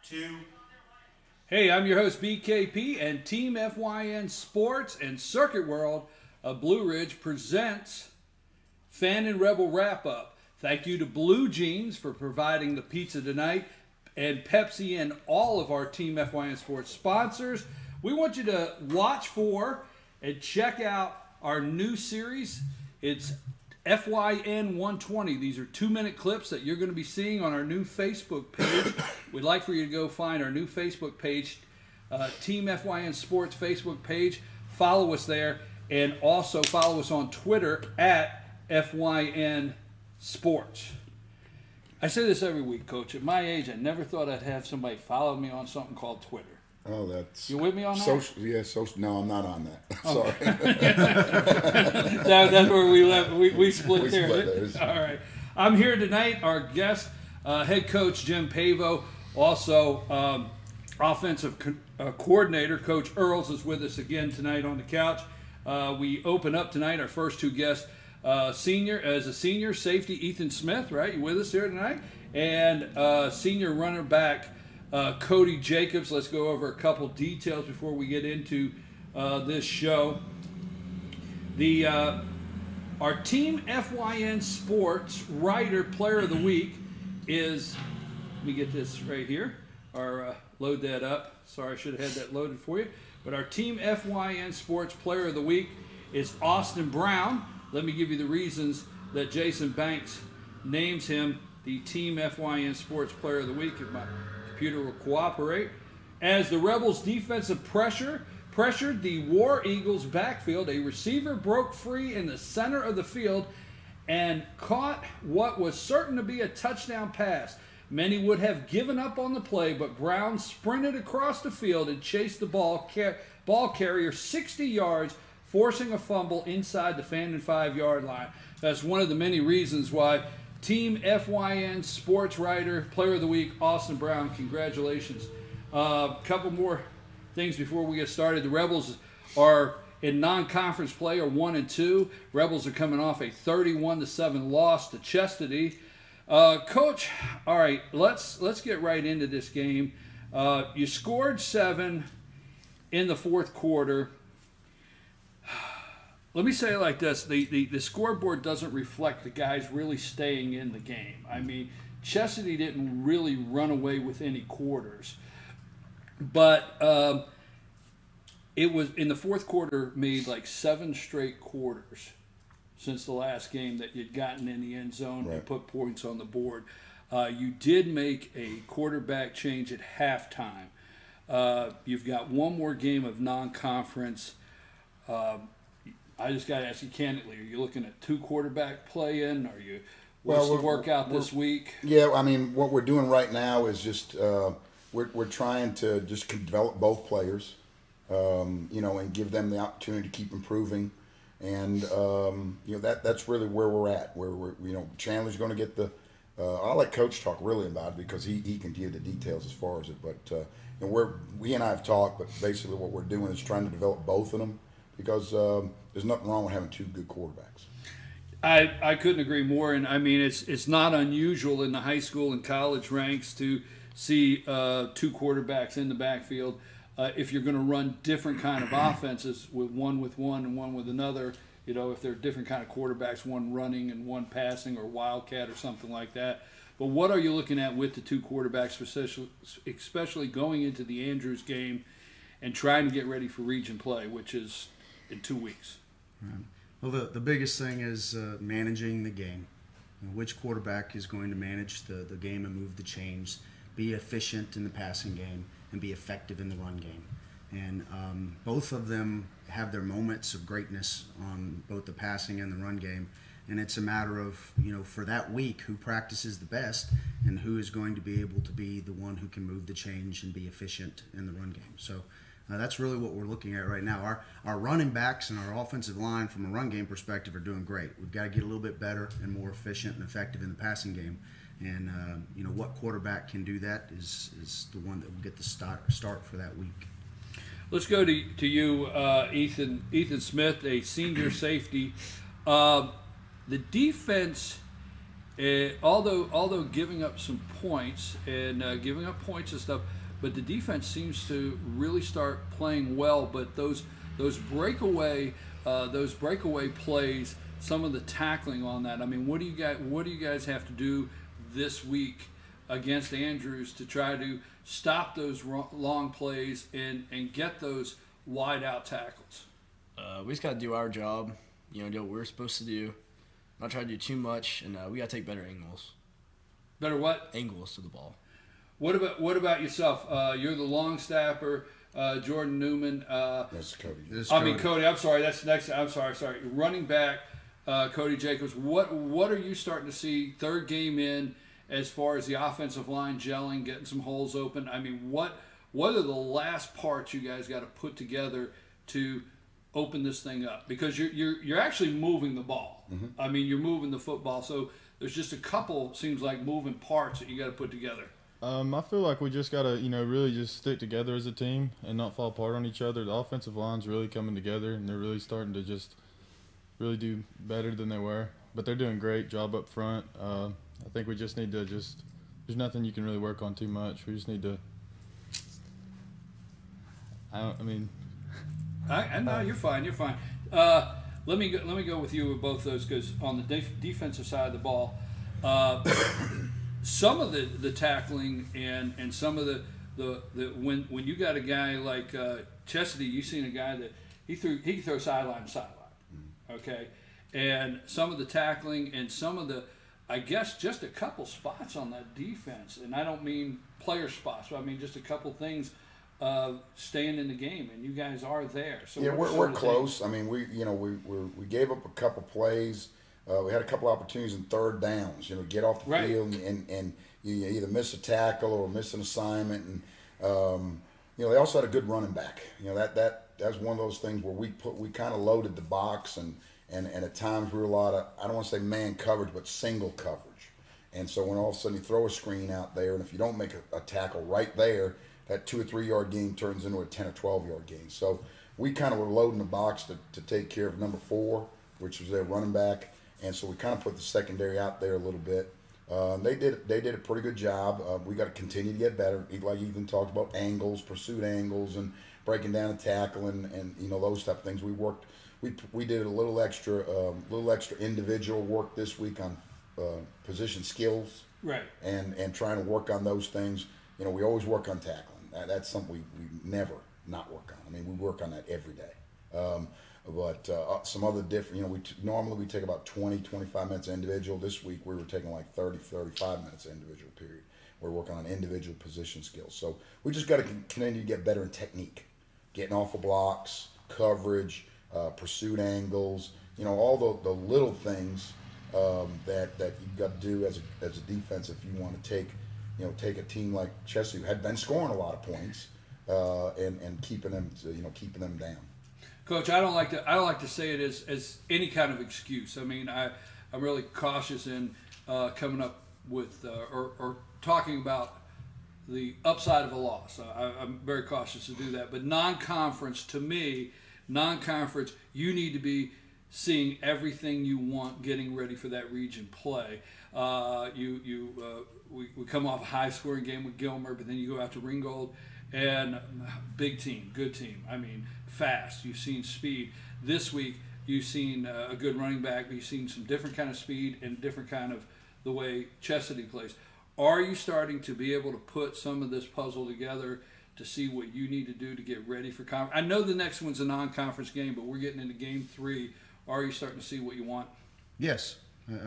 2. Hey, I'm your host BKP, and Team FYN Sports and Circuit World of Blue Ridge presents Fannin Rebel Wrap-Up. Thank you to Blue Jeans for providing the pizza tonight, and Pepsi and all of our Team FYN Sports sponsors. We want you to watch for and check out our new series. It's FYN 120. These are 2-minute clips that you're going to be seeing on our new Facebook page. We'd like for you to go find our new Facebook page, Team FYN Sports Facebook page. Follow us there, and also follow us on Twitter at FYN Sports. I say this every week, Coach. At my age, I never thought I'd have somebody follow me on something called Twitter. Oh, that's... You with me on that? Social, yeah, social. No, I'm not on that. Sorry. That's where we left. We split We there. split there. All right. I'm here tonight. Our guest, head coach Jim Pavao, also offensive coordinator Coach Earls is with us again tonight on the couch. We open up tonight our first two guests. Senior safety Ethan Smith, right? You with us here tonight? And senior runner back Cody Jacobs. Let's go over a couple details before we get into this show. Our Team FYN Sports Writer Player of the Week is, let me get this right here, or load that up. Sorry, I should have had that loaded for you. But our Team FYN Sports Player of the Week is Austin Brown. Let me give you the reasons that Jason Banks names him the Team FYN Sports Player of the Week, if my computer will cooperate. As the Rebels' defensive pressured the War Eagles' backfield, a receiver broke free in the center of the field and caught what was certain to be a touchdown pass. Many would have given up on the play, but Brown sprinted across the field and chased the ball carrier 60 yards, forcing a fumble inside the Fannin 5-yard line. That's one of the many reasons why Team FYN Sports Writer Player of the Week, Austin Brown, congratulations. A couple more things before we get started. The Rebels are in non-conference play, are 1-2. Rebels are coming off a 31-7 loss to Chestatee. Coach, all right, let's get right into this game. You scored 7 in the fourth quarter. Let me say it like this. The scoreboard doesn't reflect the guys really staying in the game. I mean, Chestatee didn't really run away with any quarters. But it was, in the fourth quarter, made like 7 straight quarters since the last game that you'd gotten in the end zone and put points on the board. You did make a quarterback change at halftime. You've got one more game of non-conference. I just got to ask you candidly, are you looking at 2 quarterback play-in? Are you, what's the workout this week? Yeah, I mean, what we're doing right now is just we're trying to just develop both players, and give them the opportunity to keep improving. And, that's really where we're at, where Chandler's going to get the I'll let Coach talk really about it because he can give the details as far as it. But we and I have talked, but basically what we're doing is trying to develop both of them because there's nothing wrong with having 2 good quarterbacks. I couldn't agree more. And, I mean, it's not unusual in the high school and college ranks to see 2 quarterbacks in the backfield. If you're going to run different kind of offenses with one and one with another, if they're different kind of quarterbacks, one running and one passing or wildcat or something like that. But what are you looking at with the 2 quarterbacks, especially going into the Andrews game and trying to get ready for region play, which is in 2 weeks? Well, the biggest thing is managing the game. Which quarterback is going to manage the game and move the chains, be efficient in the passing game, and be effective in the run game. And both of them have their moments of greatness on both the passing and the run game. And it's a matter of, for that week, who practices the best and who is going to be able to be the one who can move the change and be efficient in the run game. So that's really what we're looking at right now. Our running backs and our offensive line from a run game perspective are doing great. We've got to get a little bit better and more efficient and effective in the passing game. And, what quarterback can do that is the one that will get the start for that week. Let's go to you, Ethan Smith, a senior safety. The defense, although giving up some points and giving up points and stuff, but the defense seems to really start playing well. But those breakaway plays, some of the tackling on that. I mean, what do you guys have to do this week against Andrews to try to stop those long plays and get those wide out tackles? We just got to do our job, do what we're supposed to do, not try to do too much, and we got to take better angles. Better what? Angles to the ball. What about yourself? You're the long snapper, Jordan Newman. That's Cody. Cody. I'm sorry. That's next. I'm sorry. Running back, Cody Jacobs. What are you starting to see third game in as far as the offensive line gelling, getting some holes open? I mean, what are the last parts you guys got to put together to open this thing up? Because you're actually moving the ball. Mm-hmm. I mean, you're moving the football. So there's just a couple, seems like, moving parts that you got to put together. I feel like we just got to, really just stick together as a team and not fall apart on each other. The offensive line's really coming together, and they're really starting to just really do better than they were. But they're doing a great job up front. I think we just need to there's nothing you can really work on too much. We just need to no, you're fine. You're fine. Let me go with you with both those, because on the defensive side of the ball, some of the tackling and some of the when you got a guy like Chestatee, you've seen a guy that he can throw sideline to sideline, okay, and some of the tackling and some of the, I guess, just a couple spots on that defense, and I don't mean player spots, but I mean just a couple things staying in the game, and you guys are there. So yeah, we're close. I mean, we gave up a couple plays. We had a couple opportunities in third downs. Get off the field and you either miss a tackle or miss an assignment, and they also had a good running back. That's one of those things where we kind of loaded the box, and at times we were a lot of, I don't want to say man coverage, but single coverage. And so when all of a sudden you throw a screen out there, and if you don't make a tackle right there, that 2 or 3 yard gain turns into a 10 or 12 yard gain. So we kind of were loading the box to take care of number 4, which was their running back. And so we kind of put the secondary out there a little bit. They did a pretty good job. We got to continue to get better. Like Ethan talked about, angles, pursuit angles, and breaking down a tackle, and those type of things. We did a little extra individual work this week on position skills, right? And trying to work on those things. We always work on tackling. That's something we never not work on. I mean, we work on that every day. But some other different, normally we take about 20, 25 minutes individual. This week we were taking like 30, 35 minutes individual period. We're working on individual position skills. So we just got to continue to get better in technique, getting off of blocks, coverage, pursuit angles, all the little things that you've got to do as a defense if you want to take a team like Chestatee, who had been scoring a lot of points, and keeping them down. Coach, I don't like to say it as any kind of excuse. I mean, I'm really cautious in coming up with or talking about the upside of a loss. I'm very cautious to do that. But non-conference, to me, you need to be seeing everything you want, getting ready for that region play. We come off a high-scoring game with Gilmer, but then you go out to Ringgold, and big team, good team. I mean, fast. You've seen speed. This week, you've seen a good running back, but you've seen some different kind of speed and different kind of the way Chestatee plays. Are you starting to be able to put some of this puzzle together to see what you need to do to get ready for conference? I know the next one's a non-conference game, but we're getting into game 3. Are you starting to see what you want? Yes.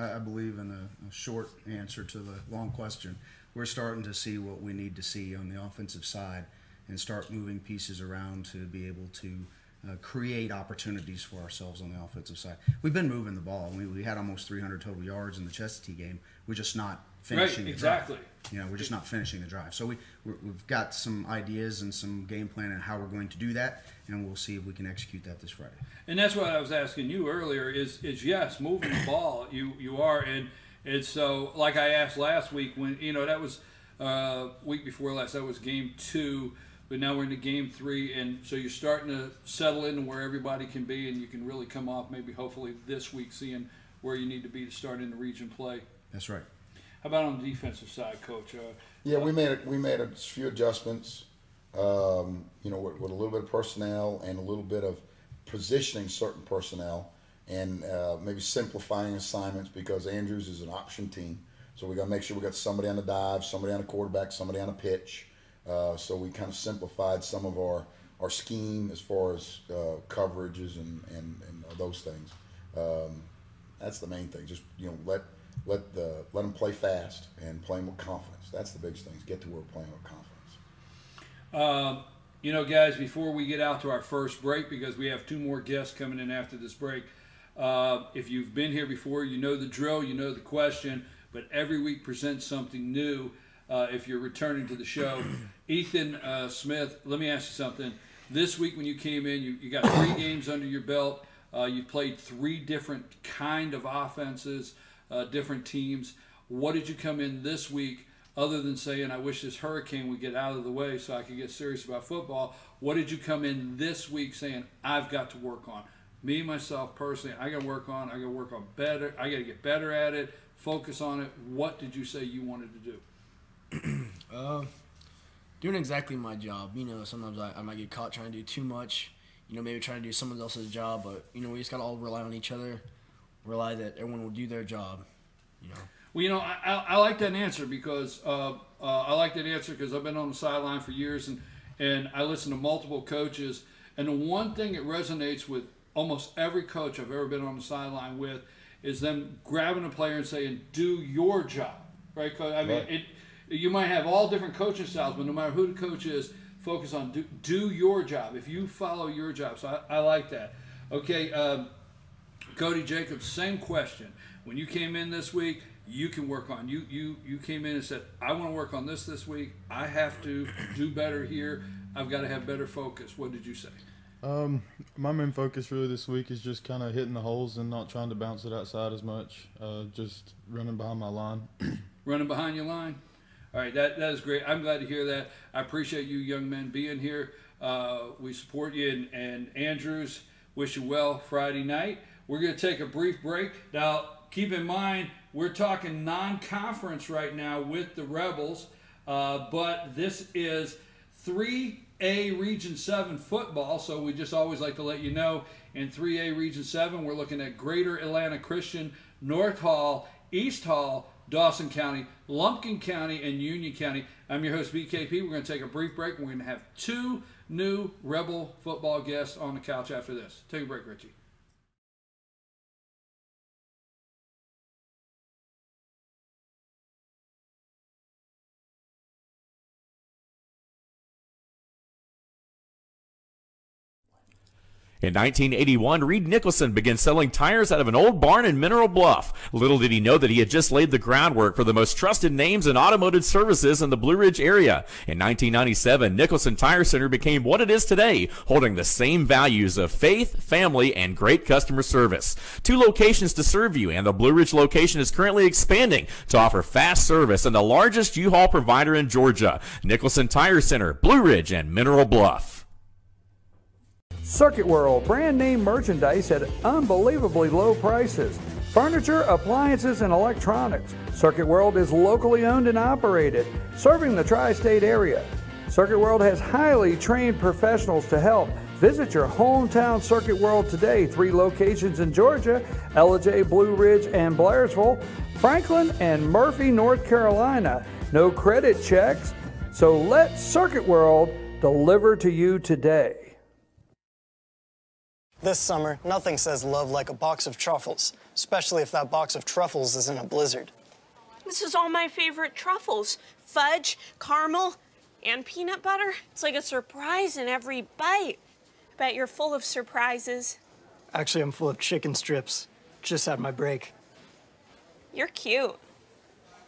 I believe in a short answer to the long question. We're starting to see what we need to see on the offensive side and start moving pieces around to be able to create opportunities for ourselves on the offensive side. We've been moving the ball. We had almost 300 total yards in the Chestatee game. We're just not finishing the drive. We're just not finishing the drive. So we've got some ideas and some game plan on how we're going to do that, and we'll see if we can execute that this Friday. And that's what I was asking you earlier is yes, moving the ball, you are, and so like I asked last week when, that was week before last, that was game 2, but now we're into game 3, and so you're starting to settle into where everybody can be, and you can really come off maybe hopefully this week seeing where you need to be to start in the region play. That's right. How about on the defensive side, Coach? Yeah, we made a few adjustments. You know, with a little bit of personnel and a little bit of positioning certain personnel, and maybe simplifying assignments, because Andrews is an option team. So we got to make sure we got somebody on the dive, somebody on the quarterback, somebody on a pitch. So we kind of simplified some of our scheme as far as coverages and those things. That's the main thing. Just, you know, let them play fast and play with confidence. That's the biggest thing. Get to where we're playing with confidence. You know, guys, before we get out to our first break, because we have 2 more guests coming in after this break, if you've been here before, you know the drill, you know the question, but every week presents something new if you're returning to the show. Ethan Smith, let me ask you something. This week when you came in, you got 3 games under your belt. You played 3 different kind of offenses, different teams. What did you come in this week, other than saying, I wish this hurricane would get out of the way so I could get serious about football? What did you come in this week saying, I've got to work on? Me, myself, personally, I got to work on better. I got to get better at it, focus on it. What did you say you wanted to do? Doing exactly my job. You know, sometimes I might get caught trying to do too much. You know, maybe trying to do someone else's job, but, you know, we just got to all rely on each other, rely that everyone will do their job, you know. Well, you know, I like that answer because I've been on the sideline for years, and I listen to multiple coaches, and the one thing that resonates with almost every coach I've ever been on the sideline with is them grabbing a player and saying, do your job, right? I mean, you might have all different coaching styles, but no matter who the coach is, focus on do your job. If you follow your job. So I like that. Okay, Cody Jacobs, same question. When you came in this week, you can work on. You came in and said, I want to work on this week. I have to do better here. I've got to have better focus. What did you say? My main focus really this week is just kind of hitting the holes and not trying to bounce it outside as much. Just running behind my line. Running behind your line? All right, that is great. I'm glad to hear that. I appreciate you young men being here. We support you, and Andrews, wish you well Friday night. We're going to take a brief break. Now, keep in mind, we're talking non-conference right now with the Rebels, but this is 3A Region 7 football, so we just always like to let you know, in 3A Region 7, we're looking at Greater Atlanta Christian, North Hall, East Hall, Dawson County, Lumpkin County, and Union County. I'm your host, BKP. We're going to take a brief break, and we're going to have 2 new Rebel football guests on the couch after this. Take a break, Richie. In 1981, Reed Nicholson began selling tires out of an old barn in Mineral Bluff. Little did he know that he had just laid the groundwork for the most trusted names in automotive services in the Blue Ridge area. In 1997, Nicholson Tire Center became what it is today, holding the same values of faith, family, and great customer service. 2 locations to serve you, and the Blue Ridge location is currently expanding to offer fast service and the largest U-Haul provider in Georgia. Nicholson Tire Center, Blue Ridge, and Mineral Bluff. Circuit World, brand name merchandise at unbelievably low prices. Furniture, appliances, and electronics. Circuit World is locally owned and operated, serving the tri-state area. Circuit World has highly trained professionals to help. Visit your hometown Circuit World today. 3 locations in Georgia, Ellijay, Blue Ridge, and Blairsville, Franklin, and Murphy, North Carolina. No credit checks, so let Circuit World deliver to you today. This summer, nothing says love like a box of truffles, especially if that box of truffles is in a blizzard. This is all my favorite truffles. Fudge, caramel, and peanut butter. It's like a surprise in every bite. I bet you're full of surprises. Actually, I'm full of chicken strips. Just had my break. You're cute.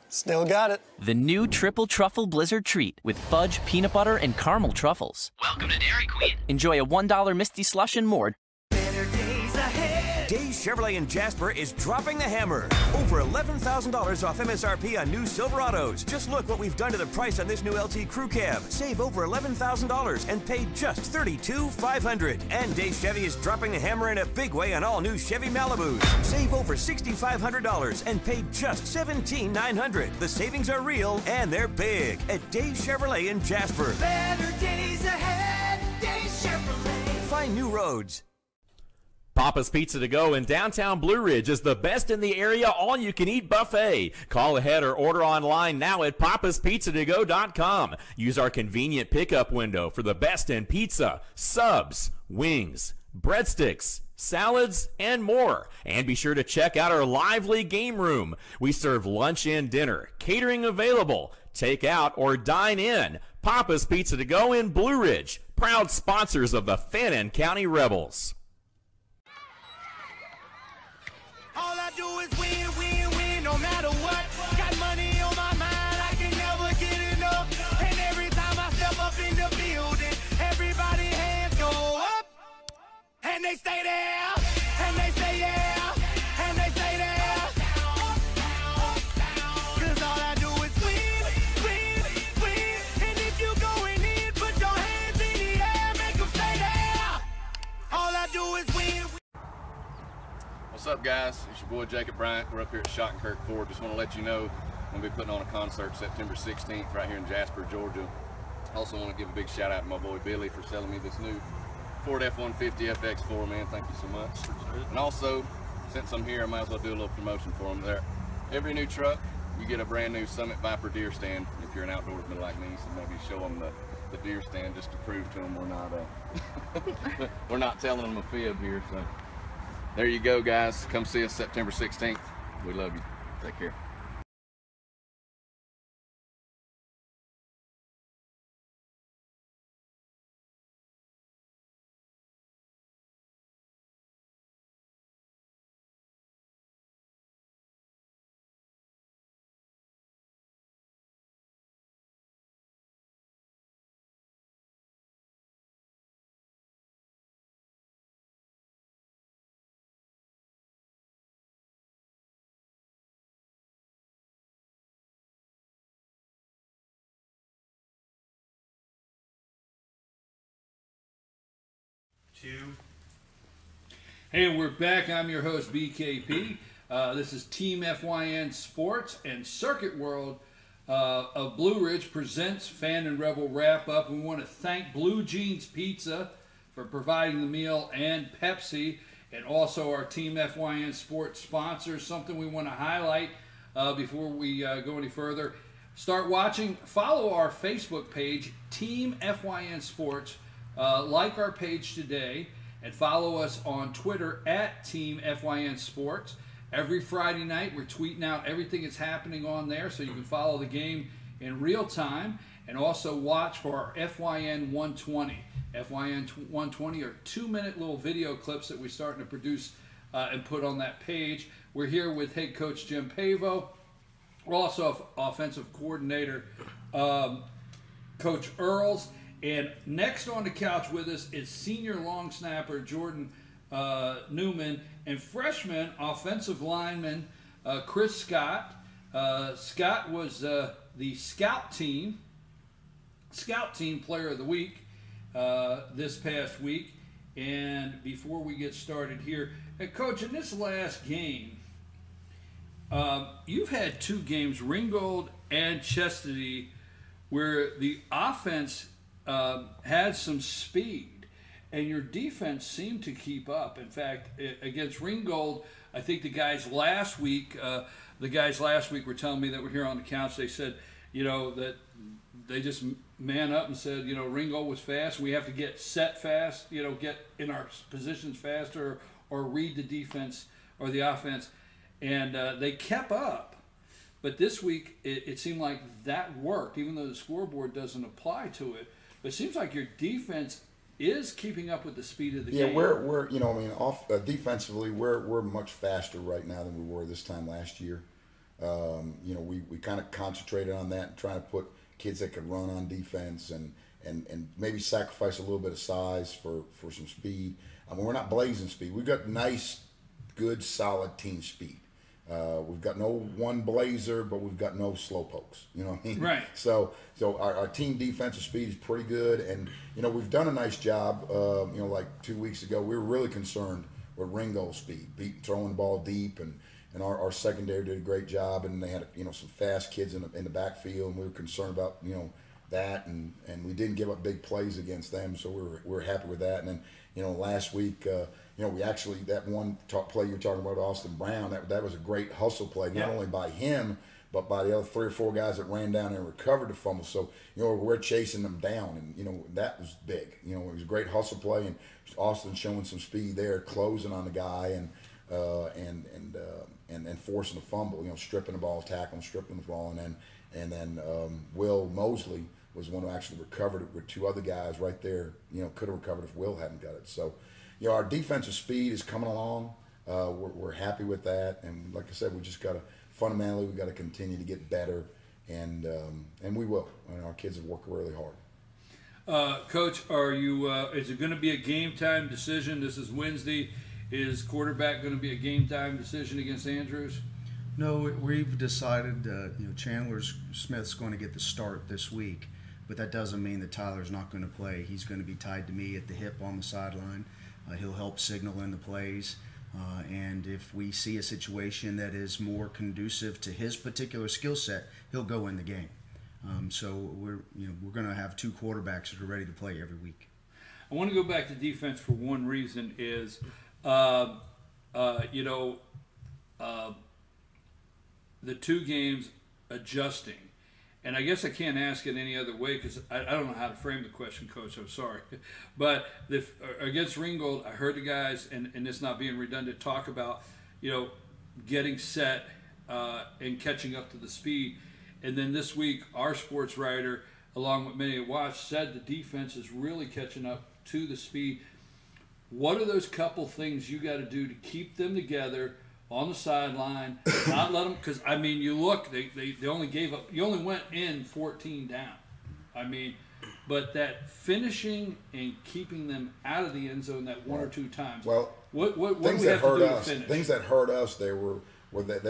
Still got it. The new Triple Truffle Blizzard Treat with fudge, peanut butter, and caramel truffles. Welcome to Dairy Queen. Enjoy a $1 Misty Slush and more. Better days ahead. Days Chevrolet in Jasper is dropping the hammer. Over $11,000 off MSRP on new Silverados. Just look what we've done to the price on this new LT Crew Cab. Save over $11,000 and pay just $32,500. And Days Chevy is dropping the hammer in a big way on all new Chevy Malibus. Save over $6,500 and pay just $17,900. The savings are real and they're big at Days Chevrolet in Jasper. Better days ahead, Days Chevrolet. Find new roads. Papa's Pizza to Go in downtown Blue Ridge is the best in the area all-you-can-eat buffet. Call ahead or order online now at papaspizzatogo.com. Use our convenient pickup window for the best in pizza, subs, wings, breadsticks, salads, and more. And be sure to check out our lively game room. We serve lunch and dinner, catering available, take out or dine in. Papa's Pizza to Go in Blue Ridge, proud sponsors of the Fannin County Rebels. All I do is win, win, win, no matter what. Got money on my mind, I can never get enough. And every time I step up in the building, everybody hands go up. And they stay there, and they say yeah, and they stay there. Cause all I do is win, win, win. And if you going in, put your hands in the air, make them stay there. All I do is win. What's up, guys? It's your boy Jacob Bryant. We're up here at Schottenkirk Ford. Just want to let you know we'll be putting on a concert September 16th right here in Jasper, Georgia. Also want to give a big shout out to my boy Billy for selling me this new Ford F-150 FX4, man. Thank you so much. And also, since I'm here, I might as well do a little promotion for them there. Every new truck, you get a brand new Summit Viper deer stand if you're an outdoorsman like me, so maybe show them the deer stand just to prove to them we're not telling them a fib here. So there you go, guys. Come see us September 16th. We love you. Take care. Hey, we're back. I'm your host, BKP. This is Team FYN Sports, and Circuit World of Blue Ridge presents Fannin Rebel Wrap-Up. We want to thank Blue Jeans Pizza for providing the meal, and Pepsi, and also our Team FYN Sports sponsors. Something we want to highlight before we go any further. Start watching. Follow our Facebook page, Team FYN Sports. Like our page today, and follow us on Twitter at Team FYN Sports. Every Friday night, we're tweeting out everything that's happening on there, so you can follow the game in real time, and also watch for our FYN 120. FYN 120 are 2-minute little video clips that we're starting to produce and put on that page. We're here with head coach Jim Pavao. We're also offensive coordinator Coach Earls. And next on the couch with us is senior long snapper Jordan Newman and freshman offensive lineman Chris Scott. Scott was the scout team player of the week this past week. And before we get started here, Coach, in this last game, you've had 2 games, Ringgold and Chestatee, where the offense had some speed, and your defense seemed to keep up. In fact, against Ringgold, I think the guys last week were telling me that were here on the couch. They said, that they just man up and said, Ringgold was fast. We have to get set fast, get in our positions faster, or read the defense or the offense, and they kept up. But this week, it seemed like that worked, even though the scoreboard doesn't apply to it. But it seems like your defense is keeping up with the speed of the game. Yeah, we're defensively, we're much faster right now than we were this time last year. We kind of concentrated on that and trying to put kids that could run on defense and maybe sacrifice a little bit of size for some speed. I mean, we're not blazing speed. We've got nice good, solid team speed. We've got no one blazer, but we've got no slowpokes. You know what I mean? Right. So our team defensive speed is pretty good, and we've done a nice job. Like 2 weeks ago, we were really concerned with Ringo's speed, throwing the ball deep, and our secondary did a great job, and they had some fast kids in the backfield, and we were concerned about that, and we didn't give up big plays against them, so we were happy with that. And then last week. We actually, that one play you're talking about, Austin Brown, that was a great hustle play, not only by him, but by the other 3 or 4 guys that ran down and recovered the fumble. So, we're chasing them down, and, that was big. It was a great hustle play, and Austin showing some speed there, closing on the guy, and forcing the fumble, stripping the ball, tackling, stripping the ball, and then Will Mosley was the one who actually recovered it with 2 other guys right there, could have recovered if Will hadn't got it. So, our defensive speed is coming along. We're happy with that, and like I said, we just got to fundamentally we got to continue to get better, and we will. And our kids have worked really hard. Coach, are you? Is it going to be a game time decision? This is Wednesday. Is quarterback going to be a game time decision against Andrews? No, we've decided. Chandler Smith's going to get the start this week, but that doesn't mean that Tyler's not going to play. He's going to be tied to me at the hip on the sideline. He'll help signal in the plays, and if we see a situation that is more conducive to his particular skill set, he'll go in the game. So we're going to have 2 quarterbacks that are ready to play every week. I want to go back to defense for one reason is, the 2 games adjusting. And I guess I can't ask it any other way because I don't know how to frame the question, Coach. I'm sorry. But against Ringgold, I heard the guys, and it's not being redundant, talk about, getting set and catching up to the speed. And then this week, our sports writer, along with many at Watch, said the defense is really catching up to the speed. What are those couple things you got to do to keep them together on the sideline, not let them, because you look, they only gave up, you only went in 14 down. But that finishing and keeping them out of the end zone that 1 or 2 times. Well, what things do we have to do to finish? Things that hurt us, were that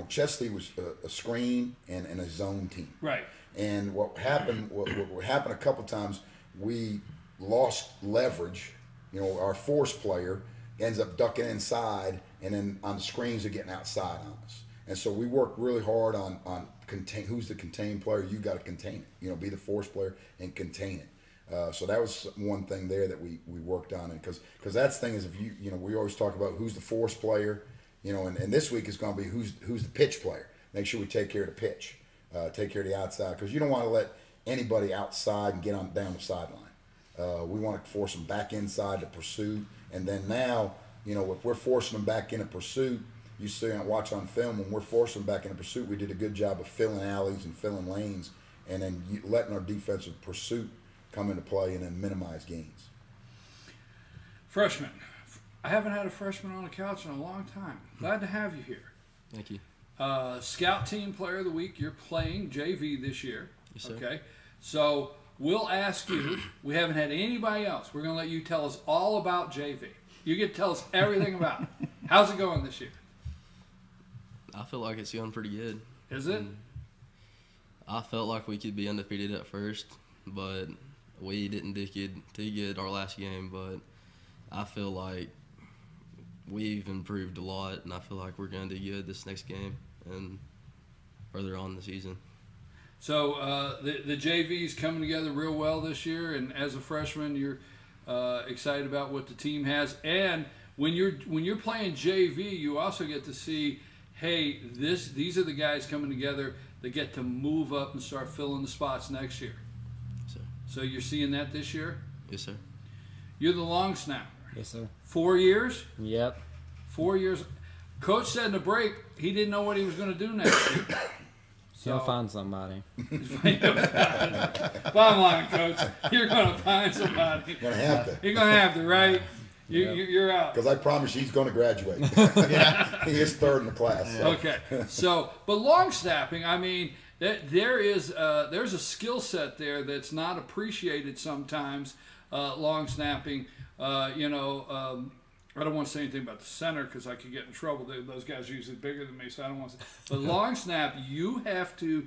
Chestatee was a screen and a zone team. Right. And what happened a couple times, we lost leverage. Our force player ends up ducking inside, and then on the screens they're getting outside on us. And so we worked really hard on who's the contained player. You got to contain it. Be the force player and contain it. So that was one thing there that we worked on, and because that's the thing is, if we always talk about who's the force player, and this week is going to be who's the pitch player. Make sure we take care of the pitch, take care of the outside, because you don't want to let anybody outside and get down the sideline. We want to force them back inside to pursuit. And then now, if we're forcing them back into pursuit, you see and watch on film, when we're forcing them back into pursuit, we did a good job of filling alleys and filling lanes, and then letting our defensive pursuit come into play and then minimize gains. Freshman. I haven't had a freshman on the couch in a long time. Glad to have you here. Thank you. Scout Team Player of the Week. You're playing JV this year. Yes, sir. Okay. So we'll ask you. We haven't had anybody else. We're going to let you tell us all about JV. You get to tell us everything about it. How's it going this year? I feel like it's going pretty good. Is it? I felt like we could be undefeated at first, but we didn't do too good our last game. But I feel like we've improved a lot, and I feel like we're going to do good this next game and further on in the season. So the JV's coming together real well this year, and as a freshman, you're excited about what the team has. And when you're playing JV, you also get to see, hey, these are the guys coming together that get to move up and start filling the spots next year. Yes, sir. So you're seeing that this year? Yes, sir. You're the long snapper. Yes, sir. 4 years? Yep. 4 years. Coach said in the break he didn't know what he was going to do next year. So, he'll find somebody. Bottom line, Coach, you're going to find somebody. You're going to have to. You're going to have to, right? You're out. Because I promise he's going to graduate. He is third in the class. So. Okay. So, but long snapping, there's a skill set there that's not appreciated sometimes. Long snapping, are I don't want to say anything about the center because I could get in trouble. Those guys are usually bigger than me, so I don't want to say. But long snap, you have to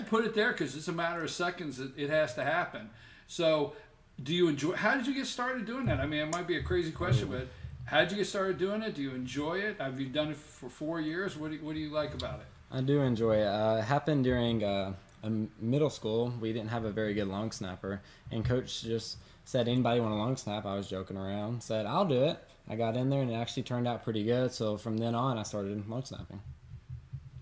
put it there because it's a matter of seconds. It has to happen. So do you enjoy? How did you get started doing that? I mean, it might be a crazy question, but how did you get started doing it? Do you enjoy it? Have you done it for 4 years? What do you like about it? I do enjoy it. It happened during middle school. We didn't have a very good long snapper, and coach just said, anybody want a long snap? I was joking around. Said, I'll do it. I got in there, and it actually turned out pretty good. So from then on, I started long snapping.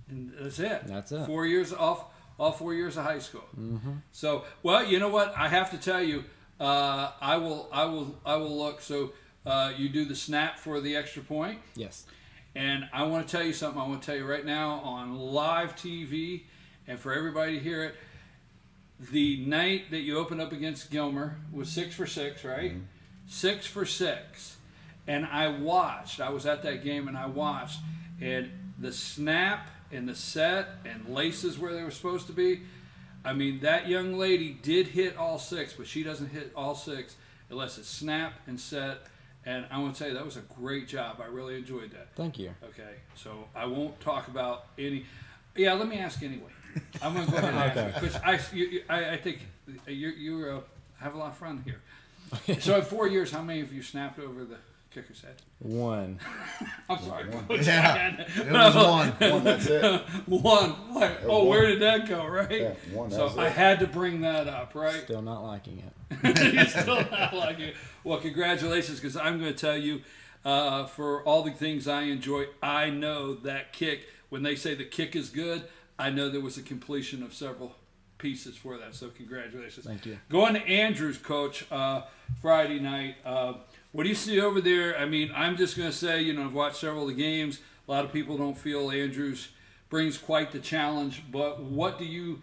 And that's it. That's it. 4 years off, all 4 years of high school. Mm-hmm. So, well, you know what? I have to tell you, I will look. So you do the snap for the extra point. Yes. And I want to tell you something. I want to tell you right now on live TV, and for everybody to hear it. The night that you opened up against Gilmer was 6 for 6, right? Mm-hmm. 6 for 6. And I was at that game and I watched. And the snap and the set and laces where they were supposed to be. I mean, that young lady did hit all 6, but she doesn't hit all 6 unless it's snap and set. And I want to tell you, that was a great job. I really enjoyed that. Thank you. Okay, so I won't talk about any. Yeah, let me ask anyway. I'm going to go ahead and ask you, because I think you have a lot of fun here. So in 4 years, how many of you snapped over the kicker's head? 1. I'm sorry, One. Coach. Yeah, it was 1. 1, that's it. 1. Like, oh, one. where did that go, right? Yeah, 1, so I had to bring that up, right? Still not liking it. You're still not liking it. Well, congratulations, because I'm going to tell you, for all the things I enjoy, I know that kick, when they say the kick is good, I know there was a completion of several pieces for that, so congratulations. Thank you. Going to Andrews, Coach, Friday night. What do you see over there? I mean, I'm just going to say, you know, I've watched several of the games. A lot of people don't feel Andrews brings quite the challenge, but what do you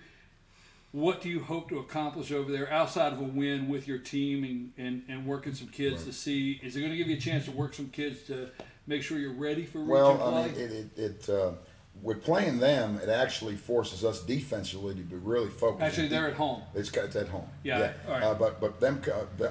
hope to accomplish over there outside of a win with your team and working some kids to see? Is it going to give you a chance to work some kids to make sure you're ready for region play? I mean, with playing them, it actually forces us defensively to be really focused. Actually, they're at home. It's at home. Yeah. All right. But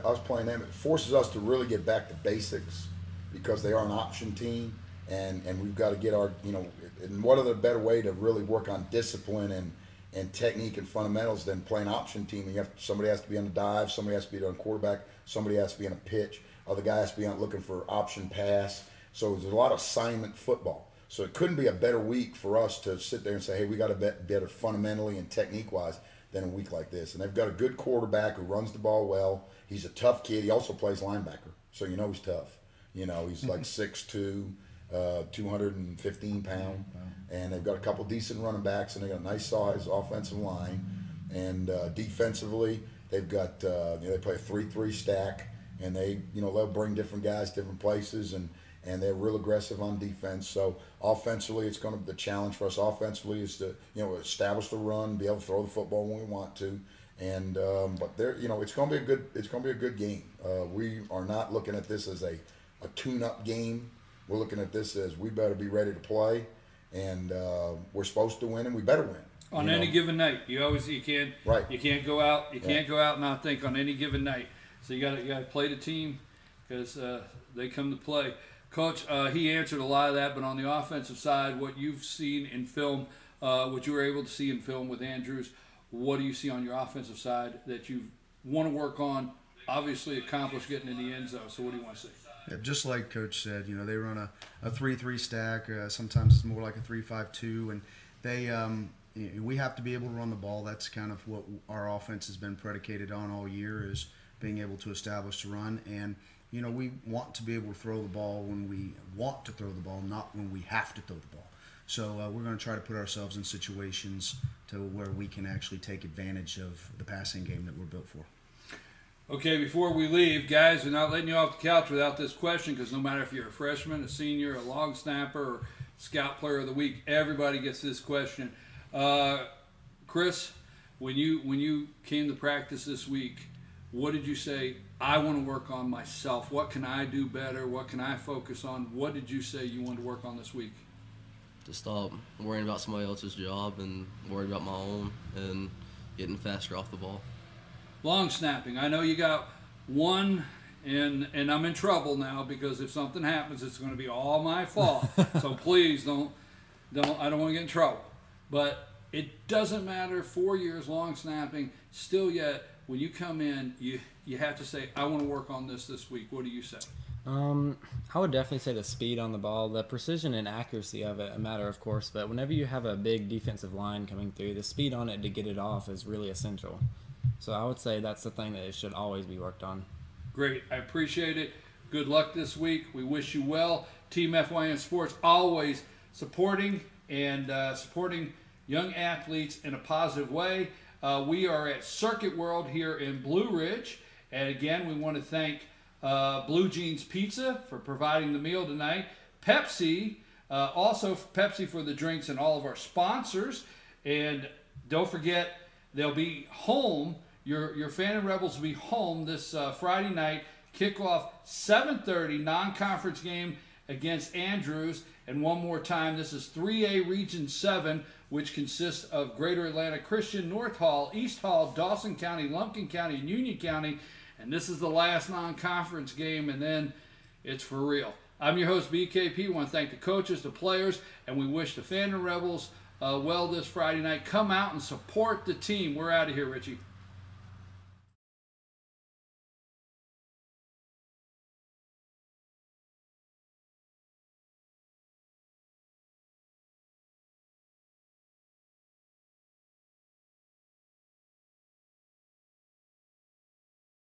us playing them, it forces us to really get back to basics because they are an option team, and we've got to get our, you know, and what other better way to really work on discipline and technique and fundamentals than playing option team. And somebody has to be on the dive, somebody has to be on quarterback, somebody has to be on a pitch, other guy has to be on looking for option pass. So there's a lot of assignment football. So it couldn't be a better week for us to sit there and say, hey, we got to bet better fundamentally and technique-wise than a week like this. And they've got a good quarterback who runs the ball well. He's a tough kid. He also plays linebacker, so you know he's tough. You know, he's like 6'2", 215 pound. And they've got a couple decent running backs, and they got a nice size offensive line. And defensively, they've got they play a 3-3 stack, and they'll bring different guys different places, and they're real aggressive on defense. So offensively, it's going to be the challenge for us. Offensively is to establish the run, be able to throw the football when we want to, and but it's going to be a good game. We are not looking at this as a tune-up game. We're looking at this as we better be ready to play, and we're supposed to win, and we better win. On any given night, you can't go out. You can't go out and not think on any given night. So you got to play the team because they come to play. Coach, he answered a lot of that, but on the offensive side, what you've seen in film, what you were able to see in film with Andrews, what do you see on your offensive side that you want to work on? Obviously, accomplish getting in the end zone. So, what do you want to see? Yeah, just like Coach said, they run a 3-3 stack. Sometimes it's more like a 3-5-2, and they we have to be able to run the ball. That's kind of what our offense has been predicated on all year, is being able to establish the run. And we want to be able to throw the ball when we want to throw the ball, not when we have to throw the ball. So we're going to try to put ourselves in situations to where we can actually take advantage of the passing game that we're built for. Okay, before we leave, guys, we're not letting you off the couch without this question, because no matter if you're a freshman, a senior, a long snapper, or scout player of the week, everybody gets this question. Chris, when you came to practice this week, what did you say? I want to work on myself. What can I do better? What can I focus on? What did you say you wanted to work on this week? To stop worrying about somebody else's job and worry about my own and getting faster off the ball. Long snapping. I know you got one and I'm in trouble now because if something happens, it's going to be all my fault. So please don't. I don't want to get in trouble. But it doesn't matter. 4 years long snapping. Still yet, when you come in, you have to say, I want to work on this week. What do you say? I would definitely say the speed on the ball, the precision and accuracy of it, a matter of course, but whenever you have a big defensive line coming through, the speed on it to get it off is really essential. So I would say that's the thing that it should always be worked on. Great. I appreciate it. Good luck this week. We wish you well. Team FYN Sports always supporting young athletes in a positive way. We are at Circuit World here in Blue Ridge. And again, we want to thank Blue Jeans Pizza for providing the meal tonight. Pepsi, also Pepsi for the drinks, and all of our sponsors. And don't forget, they'll be home. Your Fannin Rebels will be home this Friday night. Kickoff 7:30, non-conference game against Andrews. And one more time, this is 3A Region 7, which consists of Greater Atlanta Christian, North Hall, East Hall, Dawson County, Lumpkin County, and Union County. And this is the last non-conference game, and then it's for real. I'm your host, BKP. I want to thank the coaches, the players, and we wish the Fannin Rebels well this Friday night. Come out and support the team. We're out of here, Richie.